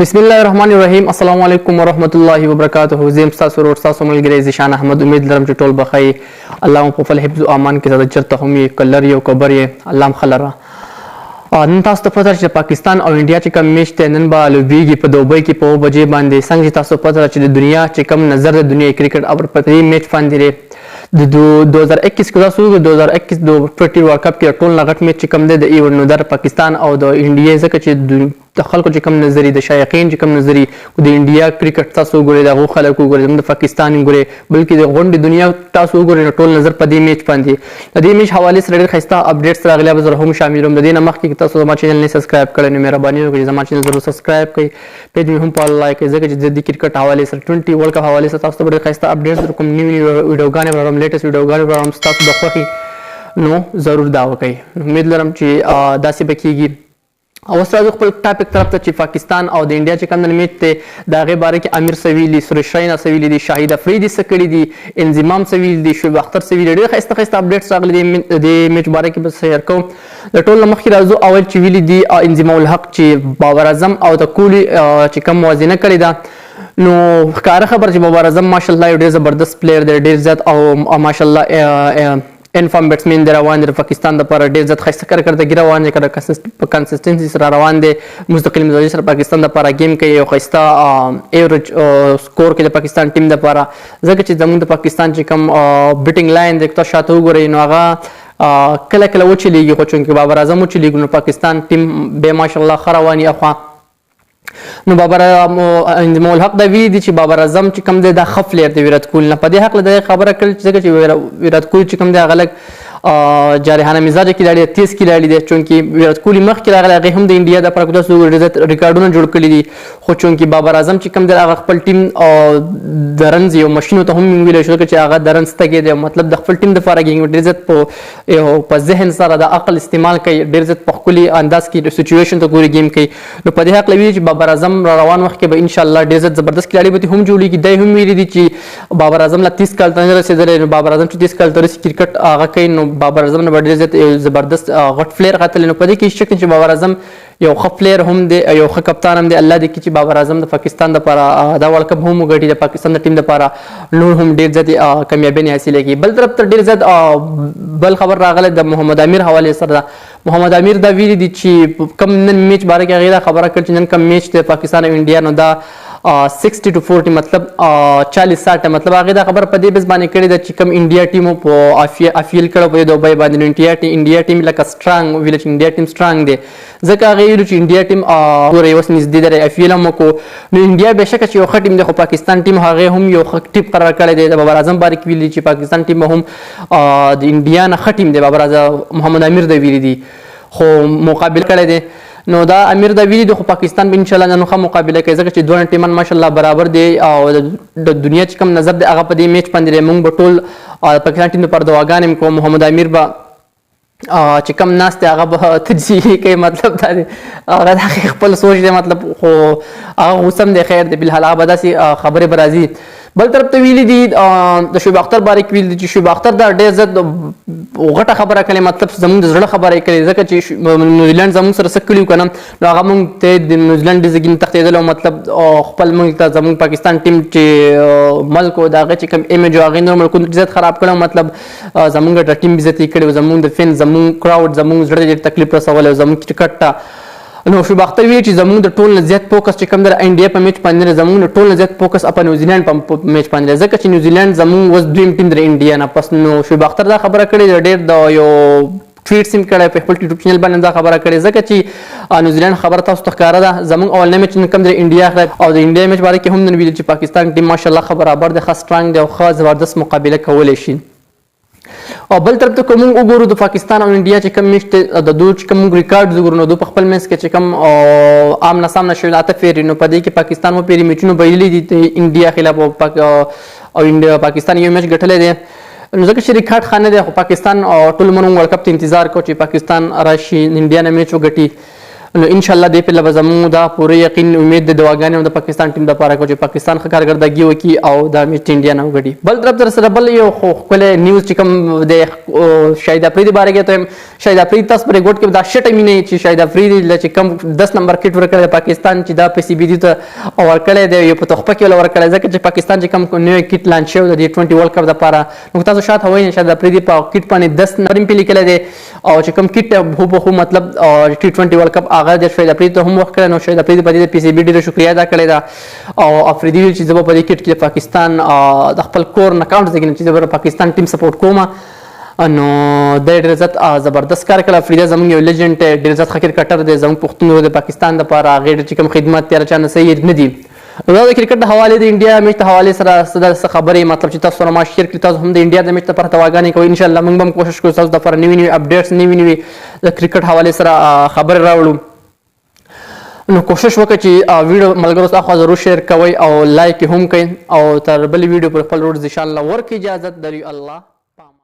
بسم الله الرحمن الرحیم. السلام علیکم ورحمۃ اللہ وبرکاتہ. زم تاسو ورور تاسو ملګری زیشان احمد. امید لرم چې ټول بخیر. الله په خپل حفظ او امان کې زړه چرته هم کلر یو کبر یې الله خلرا. نن تاسو ته پته چې پاکستان او انډیا چې کوم میچ ته نن به لوبیږي په دوبۍ کې په بجې باندې. څنګه تاسو پته چې د دنیا چې کوم نظر د دنیا کرکټ او په دې میچ باندې د 2021 کې تاسو 2021 د ټي ورلد کپ کې ټول لغټ میچ چې کوم دی د ایور نو در پاکستان او د انډیا ځکه چې د خلکو چې کوم نظری د شایقین چې کوم نظری د انډیا کرکټ تاسو ګورئ د خلکو ګورئ د پاکستان ګورئ بلکې د غونډې دنیا تاسو ګورئ ټول نظر په دې میچ باندې. د دې میچ حواله سره ډېر ښایسته اپډیټس راغلي به زه هم شاملوم. د دې نه مخکې تاسو زما چینل نه سبسکرایب کړئ نو مهرباني وکړئ زما چینل ضرور سبسکرایب کړئ. پیج مې هم فالو لایک کړئ ځکه چې د کرکټ حواله سره 20 ورلد کپ حواله سره تاسو ته ډېر ښایسته اپډیټس درکوم. نیو ویډیوګانې راوړم، لیټیسټ ویډیوګانې راوړم تاسو د خوښي نو ضرور دا وکړئ. امید لرم چې داسې به کیږي. او اوس راځو خپل ټاپک طرف ته چې پاکستان او د انډیا چې کوم میچ دی د هغې باره کې امیر څه ویلي، سریش راینا څه ویلي دي، شاهد افریدی څه کړي دي، انضمام څه ویلي دي، شاهد څه ویلي دي. ډېر ښایسته ښایسته اپډیټس راغلي دي د میچ باره کې به شیر کوم. د ټول نه مخکې راځو اول چې ویلي دي انضمام الحق چې بابر اعظم او د کوهلي چې کوم موازنه کړې ده نو ښکاره خبر چې بابر اعظم ماشاءالله یو ډېر زبردست پلیر دی، ډېر زیات او ماشاءالله انفارم بیټسمین دی روان دی. د پاکستان دپاره ډېر زیات ښایسته کارکردګي روان دی، په کنسسټنسي سره روان دی، مستقل مزاجي سره پاکستان دپاره گیم کوي. یو ښایسته ایوریج سکور کوي د پاکستان ټیم دپاره ځکه چې زموږ د پاکستان چې کوم بیټینګ لاین دی تاسو شاته وګورئ نو هغه کله کله وچلیږي، خو چونکې بابر اعظم وچلیږي نو پاکستان ټیم بیا ماشاءالله ښه روان یي. اخوا نو بابر انضمام الحق دا ویلي دي چې بابر اعظم چې کوم دی دا ښه پلیر دی ویرات کوهلي نه. په دې هکله د خبره کړې ځکه چې ویرات کوهلي چې کوم دی هغه لږ جارحانه مزاجه کھلاړي دی، تیز کھلاړي دی. چونکې ویرات کوهلي مخکې راغلی هغې هم د انډیا دپاره تاسو وګورئ ریکارډونه جوړ کړي دي، خو چونکې بابر اعظم چې کوم دی هغه خپل ټیم د رنز یو مشینو ته هم ویلی شو چې هغه د رنز تګی دی، مطلب د خپل ټیم دپاره ډېر زیات په ذهن سره د عقل استعمال کوي، ډېر زیات په ښکلي انداز کې سچویشن ته ګوري گیم کوي. نو په دې هکله ویلي چې بابر اعظم را روان وخت کې به انشاءالله ډېر زیات زبردست کھلاړي به هم جوړېږي. دی هم ویلي دي چې بابر اعظم له 30 کال ته نه رسېدلی، نو بابر اعظم چې 30 کال ته رسي کرکټ هغه کوي نو بابر اعظم نه به ډېر زیات یو زبردست غټ پلیر غتلی. نو په دې کې هېڅ شک نه چې بابر اعظم یو ښه پلیر هم دی، یو ښه کپتان هم دی. الله دې کړي چې بابر اعظم د پاکستان دپاره دا ورلد کپ هم وګټي، د پاکستان د ټیم دپاره نور هم ډېر زیات کامیابیانې حاصله کړي. بل طرف ته ډېر زیات بل خبر راغلی د محمد امیر حوالې سره ده. محمد امیر دا ویلي دي چې کوم نن میچ باره کې هغې دا خبره کړې چې نن کوم میچ دی پاکستان او انډیا نو دا 60-40 مطلب 40-60 مطلب هغې دا خبره په دې بیس باندې کړې ده چې کوم انډیا ټیم په افیل کړی په دې دوبۍ باندې نو انډیا ټیم لکه سټرانګ ویل چې انډیا ټیم سټرانګ دی ځکه هغې ویلو چې انډیا ټیم ګوره اوس نږدې دی افیل هم وکړو نو انډیا بېشکه چې یو ښه ټیم دی، خو پاکستان ټیم هغې هم یو ښه ټیم قرار کړی دی. د بابر اعظم باره کې ویلي چې پاکستان ټیم هم د انډیا نه ښه ټیم دی. بابر اعظم محمد امیر دا ویلي دي خو مقابل کړی دی. نو دا امیر دا ویلي دي خو پاکستان به انشاءالله نن ښه مقابله کوي ځکه چې دواړه ټیمان ماشاءالله برابر دی او د دنیا چې کوم نظر دی هغه په دې میچ باندې دی. موږ به ټول پاکستان ټیم دپاره دعاګانې هم کوو. محمد امیر به چې کوم ناست دی هغه به تجزیه کوي، مطلب دا دی هغه د هغې خپل سوچ دی مطلب، خو هغه اوس هم دی خیر دی بلحال هغه به داسې خبرې به راځي. بل طرف ته ویلي دي د شعیب اختر باره کې ویلي دي چې شعیب اختر دا ډېر زیات غټه خبره کړې، مطلب زموږ د زړه خبره یې کړې ځکه چې نیوزیلینډ زموږ سره څه کړي وو که نه نو هغه موږ ته د نیوزیلینډ ډیزګین تښتېدلی او مطلب خپل موږ ته زموږ پاکستان ټیم چې ملک و د هغه چې کوم ایمیج و هغې نور ملکونو ډېر زیات خراب کړی، مطلب زموږ د ټیم بېزتي کړې و، زموږ د فین زموږ کراوډ زموږ زړه ډېر تکلیف رسولی و زموږ کرکټ ته. نو شعیب اختر ویلي چې زموږ د ټول نه زیات فوکس چې کوم دی انډیا په میچ باندې دی، زموږ د ټول نه زیات فوکس په نیوزیلینډ په میچ باندې دی ځکه چې نیوزیلینډ زموږ اوس دویم ټیم دی انډیا نه پس. نو شعیب اختر دا خبره کړې ډېر د یو ټویټس هم کړی په خپل یوټیوب چینل باندې دا خبره کړې ځکه چې نیوزیلینډ خبره تاسو ته ښکاره ده. زموږ اولنی میچ کوم دی انډیا او د انډیا میچ باره کې هم نن ویلي چې پاکستان ټیم ماشاءالله ښه برابر دی، ښه سټرانګ دی او ښه زبردست مقابله کولی شي. او بل طرف ته که موږ وګورو د پاکستان او انډیا چې کوم میچ دی د دوی چې کوم موږ ریکارډ وګورو نو دوی په خپل میچ کې چې کوم آمنا سامنا شوي 8 پیرې نو په دې کې پاکستان پیرې میچونه بایلي دي د انډیا خلاف او انډیا پاکستان یو میچ ګټلی دی نو ځکه چې ریکارډ ښه نه دی خو پاکستان ټول عمر ورلډ کپ ته انتظار کوو چې پاکستان راشي انډیا نه میچ وګټي. نو ان شاء الله دې په لبزمو دا پوره یقین امید د دعاګانې د پاکستان ټیم د لپاره کو چې پاکستان ښه کارګردګي وکړي او د میچ انډیا نه وګړي. بل طرف در سره بل یو خو خپل نیوز چې کوم د شاهد افریدی باره کې ته شاهد افریدی تاسو پر ګوټ کې دا شټ مینه چې شاهد افریدی چې کوم 10 نمبر کټ ورکړی پاکستان چې دا په سی بي ډي ته ورکړی دی یو په تخپه کې ورکړی ځکه چې پاکستان چې کوم نوې کټ لانچ شوی د ټي 20 ورلد کپ لپاره. نو تاسو شاته وایي شاهد افریدی په کټ باندې 10 نمبر په لیکل دی او چې کوم کټ هو مطلب ټي 20 ورلد کپ هغه د شاهد افریدی ته هم وخت کړی. نو شاهد افریدی په دې پی سی بي ډي ته شکریا ادا کړی دا او افریدی چې زما په دې کټ کې پاکستان د خپل کور اکاونټ څخه چې د پاکستان ټیم سپورټ کوم نو د ډېر عزت زبردست کار کړی. افریدی زموږ یو لیجنډ ډېر عزت خکر کټر دی زموږ پښتون د پاکستان لپاره غیر چې کوم خدمات تیر چا نه صحیح نه دي. دا د کرکټ د حواله د انډیا میچ د حواله سره خبرې مطلب چې تاسو سره ما شیر کړئ تاسو هم د انډیا د میچ لپاره دعاګانې کوئ. ان شاء الله موږ هم کوشش کوو تاسو لپاره نوي اپډیټس نوي د کرکټ حواله سره خبر راوړو. نو کوشش وکړئ چې ویډیو ملګرو سره ضرور شیر کوئ او لایک هم کوئ او تر بل ویډیو پر خپل ورور زیشان الله ورکړي اجازه دري الله.